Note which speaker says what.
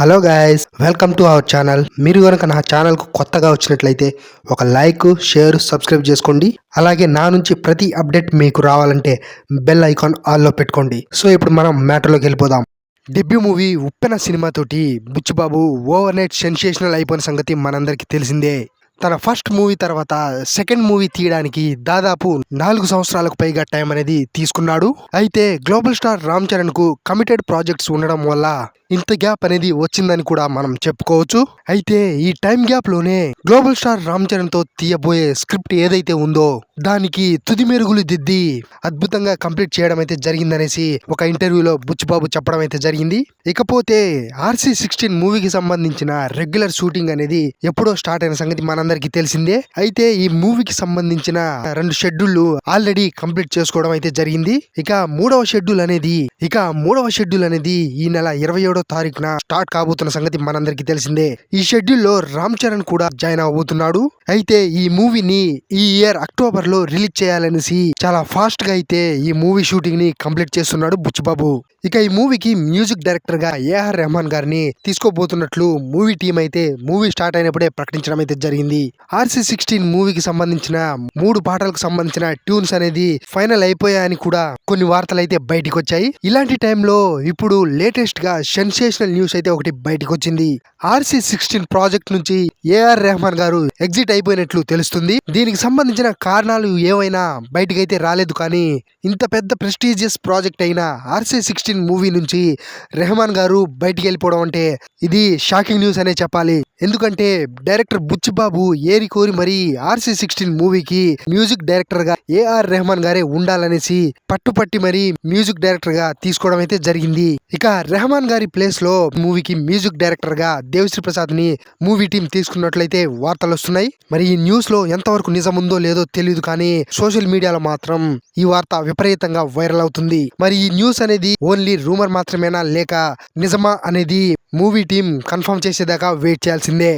Speaker 1: Hello guys, welcome to our channel. మీరు కనుక నా ఛానల్కు కొత్తగా వచ్చినట్లయితే ఒక లైక్, షేర్, సబ్స్క్రైబ్ చేసుకోండి. అలాగే నా నుంచి ప్రతి అప్డేట్ మీకు రావాలంటే బెల్ ఐకాన్ ఆల్లో పెట్టుకోండి. సో ఇప్పుడు మనం మ్యాటర్లోకి వెళ్ళిపోదాం. డెబ్యూ మూవీ ఉప్పెన సినిమాతోటి బుచ్చిబాబు ఓవర్ నైట్ సెన్సేషనల్ అయిపోయిన సంగతి మనందరికీ తెలిసిందే. తన ఫస్ట్ మూవీ తర్వాత సెకండ్ మూవీ తీయడానికి దాదాపు 4 సంవత్సరాలకు పైగా టైం అనేది తీసుకున్నాడు. అయితే గ్లోబల్ స్టార్ రామ్ చరణ్ కు కమిటెడ్ ప్రాజెక్ట్స్ ఉండడం వల్ల ఇంత గ్యాప్ అనేది వచ్చిందని కూడా మనం చెప్పుకోవచ్చు. అయితే ఈ టైం గ్యాప్ లోనే గ్లోబల్ స్టార్ రామ్ చరణ్ తో తీయబోయే స్క్రిప్ట్ ఏదైతే ఉందో దానికి తుది మెరుగులు దిద్ది అద్భుతంగా కంప్లీట్ చేయడం అయితే జరిగిందనేసి ఒక ఇంటర్వ్యూలో బుచ్చిబాబు చెప్పడం అయితే జరిగింది. ఇకపోతే RC16 మూవీకి సంబంధించిన రెగ్యులర్ షూటింగ్ అనేది ఎప్పుడో స్టార్ట్ అయిన సంగతి మనందరికీ తెలిసిందే. అయితే ఈ మూవీకి సంబంధించిన 2 షెడ్యూళ్లు ఆల్రెడీ కంప్లీట్ చేసుకోవడం అయితే జరిగింది. ఇక మూడవ షెడ్యూల్ అనేది ఈ నెల 27వ తారీఖున స్టార్ట్ కాబోతున్న సంగతి మనందరికీ తెలిసిందే. ఈ షెడ్యూల్ లో రామ్ చరణ్ కూడా జాయిన్ అవబోతున్నాడు. అయితే ఈ మూవీని ఈ ఇయర్ అక్టోబర్ లో రిలీజ్ చేయాలనేసి చాలా ఫాస్ట్ గా అయితే ఈ మూవీ షూటింగ్ ని కంప్లీట్ చేస్తున్నాడు బుచ్చిబాబు. ఇక ఈ మూవీకి మ్యూజిక్ డైరెక్టర్ గా AR రెహమాన్ గారిని తీసుకోబోతున్నట్లు మూవీ టీం అయితే మూవీ స్టార్ట్ అయినప్పుడే ప్రకటించడం అయితే జరిగింది. RC16 మూవీకి సంబంధించిన 3 పాటలకు సంబంధించిన ట్యూన్స్ అనేది ఫైనల్ అయిపోయాయని కూడా కొన్ని వార్తలు అయితే బయటకు వచ్చాయి. ఇలాంటి టైంలో ఇప్పుడు లేటెస్ట్ గా సెన్సేషనల్ న్యూస్ అయితే ఒకటి బయటకు వచ్చింది. RC16 ప్రాజెక్ట్ నుంచి AR రెహమాన్ గారు ఎగ్జిట్ అయిపోయినట్లు తెలుస్తుంది. దీనికి సంబంధించిన కారణాలు ఏవైనా బయటకైతే రాలేదు. కానీ ఇంత పెద్ద ప్రెస్టీజియస్ ప్రాజెక్ట్ అయిన RC16 మూవీ నుంచి రెహమాన్ గారు బయటికి వెళ్ళిపోవడం అంటే ఇది షాకింగ్ న్యూస్ అనే చెప్పాలి. ఎందుకంటే డైరెక్టర్ బుచ్చిబాబు ఏరి కోరి మరి RC16 మూవీకి మ్యూజిక్ డైరెక్టర్ గా AR రెహమాన్ గారే ఉండాలనేసి పట్టుపట్టి మరి మ్యూజిక్ డైరెక్టర్ గా తీసుకోవడం అయితే జరిగింది. ఇక రెహమాన్ గారి ప్లేస్ లో మూవీకి మ్యూజిక్ డైరెక్టర్ గా దేవిశ్రీ ప్రసాద్ ని మూవీ టీం తీసుకున్నట్లయితే వార్తలు వస్తున్నాయి. మరి ఈ న్యూస్ లో ఎంతవరకు నిజం ఉందో లేదో తెలియదు. కానీ సోషల్ మీడియాలో మాత్రం ఈ వార్త విపరీతంగా వైరల్ అవుతుంది. మరి ఈ న్యూస్ అనేది ఓన్లీ రూమర్ మాత్రమేనా లేక నిజమా అనేది మూవీ టీం కన్ఫర్మ్ చేసేదాకా వెయిట్ చేయాల్సిందే.